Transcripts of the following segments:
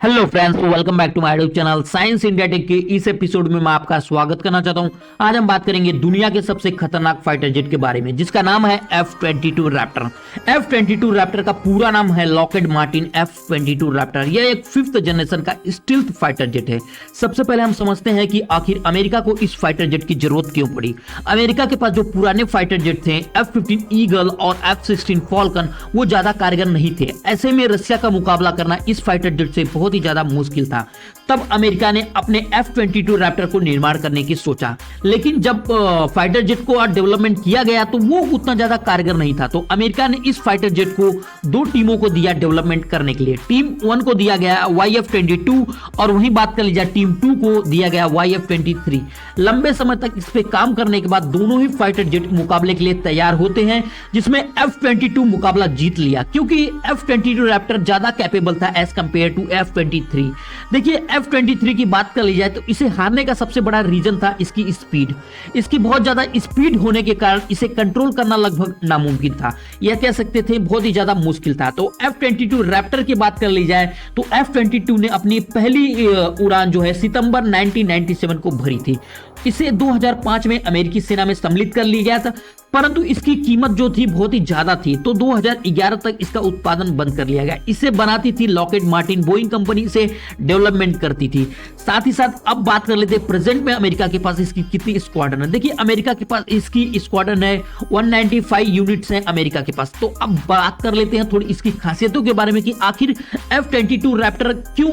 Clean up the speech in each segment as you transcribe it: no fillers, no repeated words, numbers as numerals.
Hello friends, welcome back to my YouTube channel science India tech के इस episode में मैं आपका स्वागत करना चाहता हूं। आज हम बात करेंगे दुनिया के सबसे खतरनाक फाइटर जेट के बारे में, जिसका नाम है F-22 रैप्टर। F-22 रैप्टर का पूरा नाम है लॉकहीड मार्टिन F-22 रैप्टर। यह एक 5th जनरेशन का स्टील्थ फाइटर जेट है। सबसे पहले हम समझते हैं कि आखिर अमेरिका को इस फाइटर जेट की जरूरत क्यों पड़ी। अमेरिका के पास जो पुराने फाइटर जेट थे F-15 ईगल और F-16 फॉल्कन, वो ज्यादा कारगर नहीं थे। ऐसे में रशिया का मुकाबला करना इस फाइटर जेट से बहुत ही ज्यादा मुश्किल था। तब अमेरिका ने अपने F-22 रैप्टर को निर्माण करने की सोचा, लेकिन जब फाइटर जेट को डेवलपमेंट किया गया तो वो उतना ज्यादा कारगर नहीं था। तो अमेरिका ने इस फाइटर जेट को 2 टीमों को दिया डेवलपमेंट करने के लिए। टीम 1 को दिया गया YF-22 और वहीं बात कर लीजिए टीम 2 को दिया गया YF-23। लंबे समय तक इस पे काम करने के बाद दोनों ही फाइटर जेट मुकाबले के लिए तैयार होते हैं, जिसमें F-22 मुकाबला जीत लिया क्योंकि F-22 रैप्टर ज्यादा कैपेबल था एज कंपेयर टू F-23। देखिए, F-23 की बात कर ली जाए तो इसे हारने का सबसे बड़ा रीजन था इसकी स्पीड। इसकी बहुत ज्यादा स्पीड होने के कारण इसे कंट्रोल करना लगभग नामुमकिन था, यह कह सकते थे बहुत ही ज्यादा मुश्किल था। तो F-22 रैप्टर की बात कर ली जाए तो F-22 ने अपनी पहली उड़ान जो है सितंबर 1997 को भरी थी। इसे 2005 में अमेरिकी सेना में सम्मिलित कर लिया गया था, परंतु इसकी कीमत जो थी बहुत ही ज्यादा थी, तो 2011 तक इसका उत्पादन बंद कर लिया गया। इसे बनाती थी लॉकहीड मार्टिन, बोइंग कंपनी से डेवलपमेंट करती थी। साथ ही साथ अब बात कर लेते हैं प्रेजेंट में अमेरिका के पास इसकी कितनी स्क्वाड्रन है। देखिए, अमेरिका के पास इसकी स्क्वाड्रन है 195 यूनिट्स हैं अमेरिका के पास। तो अब बात कर लेते हैं थोड़ी इसकी खासियतों के बारे में कि आखिर F-22 रैप्टर क्यों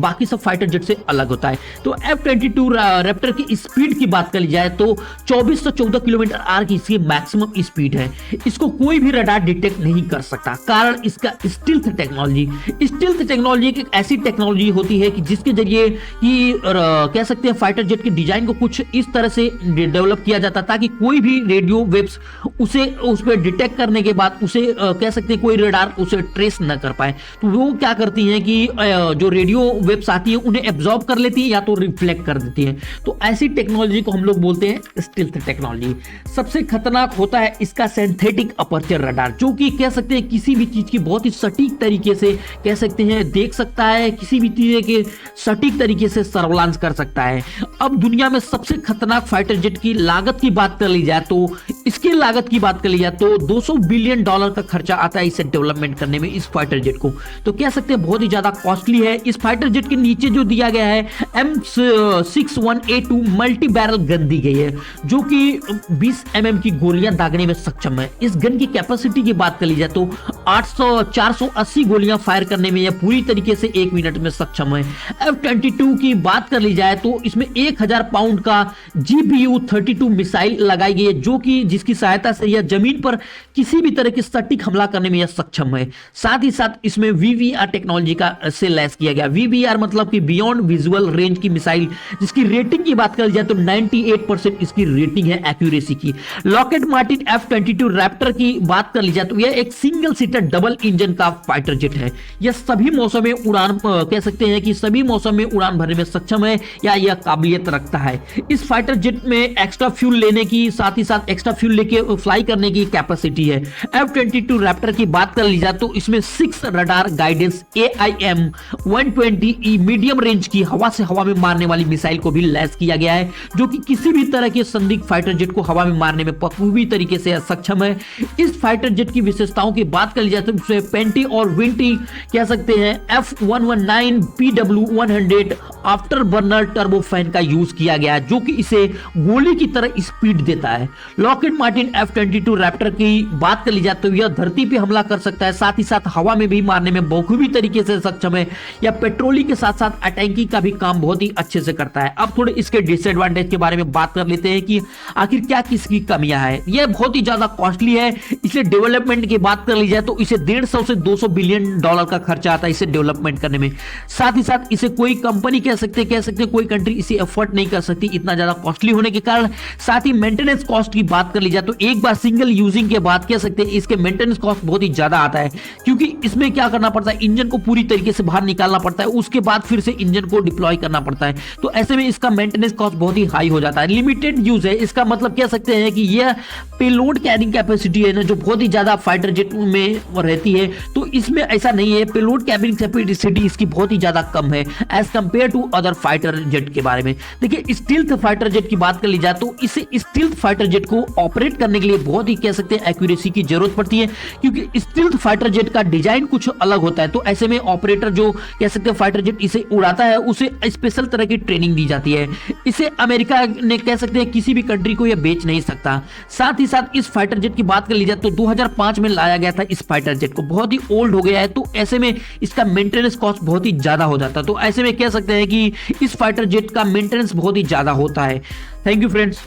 बाकी सब फाइटर जेट से अलग होता है। तो F-22 रैप्टर की स्पीड की बात कर ली जाए तो 24 से 14 किलोमीटर आर की इसकी मैक्सिमम स्पीड है। इसको कोई भी रडार डिटेक्ट नहीं कर सकता, कारण इसका स्टील्थ टेक्नोलॉजी। स्टील्थ टेक्नोलॉजी एक ऐसी टेक्नोलॉजी होती है कि जिसके जरिए कि कह सकते हैं फाइटर जेट के डिजाइन को कुछ इस तरह से डेवलप किया जाता ताकि कोई भी रेडियो वेव्स उसे उस पर डिटेक्ट करने के बाद उसे कह सकते हैं कोई रडार उसे ट्रेस न कर पाए। तो वो क्या करती हैं कि जो रेडियो वेव्स आती है उन्हें एब्जॉर्ब कर लेती है या तो रिफ्लेक्ट कर देती है। तो ऐसी टेक्नोलॉजी को हम लोग बोलते हैं स्टील्थ टेक्नोलॉजी। सबसे खतरनाक होता है इसका सिंथेटिक अपर्चर रडार, जो कि कह सकते हैं किसी भी चीज की बहुत ही सटीक तरीके से कह सकते हैं देख सकता है, किसी भी चीज के सटीक तरीके से सर्वेलांस कर सकता है। अब दुनिया में सबसे खतरनाक फाइटर जेट की लागत की बात कर ली जाए तो इसकी लागत की बात कर ली जाए तो $200 बिलियन का खर्चा आता है इसे डेवलपमेंट करने में इस फाइटर जेट को। तो कह सकते हैं बहुत ही ज्यादा कॉस्टली है। इस फाइटर जेट के नीचे जो दिया गया है M61A2 मल्टी बैरल गन दी गई है, जो कि 20 mm की गोलियां दागने में सक्षम है। इस गन की कैपेसिटी की बात कर ली जाए तो 480 गोलियां फायर करने में यह पूरी तरीके से 1 मिनट में सक्षम है। F-22 की बात कर ली जाए तो इसमें 1000 पाउंड का GBU-32 मिसाइल लगाई गई है, जो कि जिसकी सहायता से यह जमीन पर किसी भी तरह के सटीक हमला करने में यह सक्षम है। साथ ही साथ इसमें VVR टेक्नोलॉजी का से लैस किया गया। VVR मतलब कि बियॉन्ड विजुअल रेंज की मिसाइल, जिसकी रेटिंग की बात कर ली जाए तो 98% इसकी रेटिंग है एक्यूरेसी की। लॉकहीड मार्टिन F-22 रैप्टर की बात कर ली जाए तो यह एक सिंगल सीटर डबल इंजन का फाइटर जेट है। यह सभी मौसम में उड़ान कह सकते हैं कि सभी मौसम में उड़ान भरने में सक्षम है या यह काबिलियत रखता है। इस फाइटर जेट में एक्स्ट्रा फ्यूल लेने की, साथ ही साथ एक्स्ट्रा फ्यूल लेके फ्लाई करने की कैपेसिटी है। F-22 रैप्टर की बात कर ली जाए तो इसमें 6 radar guidance AIM-120E medium range की हवा से हवा में मारने वाली मिसाइल को भी लैस किया गया है, जो कि किसी भी तरह के संदिग्ध फाइटर जेट को हवा में मारने में पूरी तरीके से सक्षम है। इस फाइटर जेट की विशेषताओं की बात कर ली जाए तो इसमें पेंटी और विंटी कह सकते हैं F119 PW100 after burner turbo fan का यूज किया गया है, जो कि इसे गोली की तरह स्पीड देता है। लॉकहीड मार्टिन F-22 रैप्टर की बात कर ली जाए तो यह धरती पे हमला कर सकता है, साथ ही साथ हवा में भी मारने में बखूबी तरीके से सक्षम है। यह पेट्रोलिंग के साथ साथ अटैकिंग का भी काम बहुत ही अच्छे से करता है। अब थोड़े इसके डिसएडवांटेज के बारे में बात कर लेते हैं कि आखिर क्या किसकी कमियां है। यह बहुत ही ज्यादा कॉस्टली है। इसे डेवलपमेंट की बात कर ली जाए तो इसे 150 से $200 बिलियन का खर्चा आता है इसे डेवलपमेंट करने में। साथ ही साथ इसे कोई कंपनी के कह सकते हैं कोई कंट्री इसे अफोर्ड नहीं कर सकती इतना ज्यादा कॉस्टली होने के कारण। साथ ही मेंटेनेंस कॉस्ट की बात कर ली जाए तो एक बार सिंगल यूजिंग के बाद कह सकते हैं इसके मेंटेनेंस कॉस्ट बहुत ही ज्यादा आता है, क्योंकि इसमें क्या करना पड़ता है, इंजन को पूरी तरीके से बाहर निकालना पड़ता है, उसके बाद फिर से इंजन को डिप्लॉय करना पड़ता है। तो ऐसे में इसका मेंटेनेंस कॉस्ट बहुत ही हाई हो जाता है। लिमिटेड यूज है, इसका मतलब कह सकते हैं कि यह पेलोड कैरिंग कैपेसिटी है ना जो बहुत ही ज्यादा फाइटर जेट में रहती है, तो इसमें ऐसा नहीं है। पेलोड कैरिंग कैपेसिटी इसकी बहुत ही ज्यादा कम है as compare to other fighter jet के बारे में। देखिए स्टील्थ फाइटर जेट की बात कर ली जाए तो इसे स्टील्थ फाइटर जेट को ऑपरेट करने के लिए बहुत ही कह सकते हैं एक्यूरेसी की जरूरत पड़ती है, क्योंकि स्टील्थ फाइटर जेट का डिजाइन कुछ अलग होता है। तो ऐसे में ऑपरेटर जो कह सकते हैं फाइटर जेट इसे उड़ाता है उसे स्पेशल तरह की ट्रेनिंग दी जाती है। इसे अमेरिका ने कह सकते हैं किसी भी कंट्री को यह बेच नहीं सकता। साथ ही साथ इस फाइटर जेट की बात कर ली जाए तो 2005 में लाया गया था इस फाइटर जेट को, बहुत ही ओल्ड हो गया है, तो ऐसे में इसका मेंटेनेंस कॉस्ट बहुत ही ज्यादा हो जाता है। तो ऐसे में कह सकते हैं कि इस फाइटर जेट का मेंटेनेंस बहुत ही ज्यादा होता है। Thank you friends.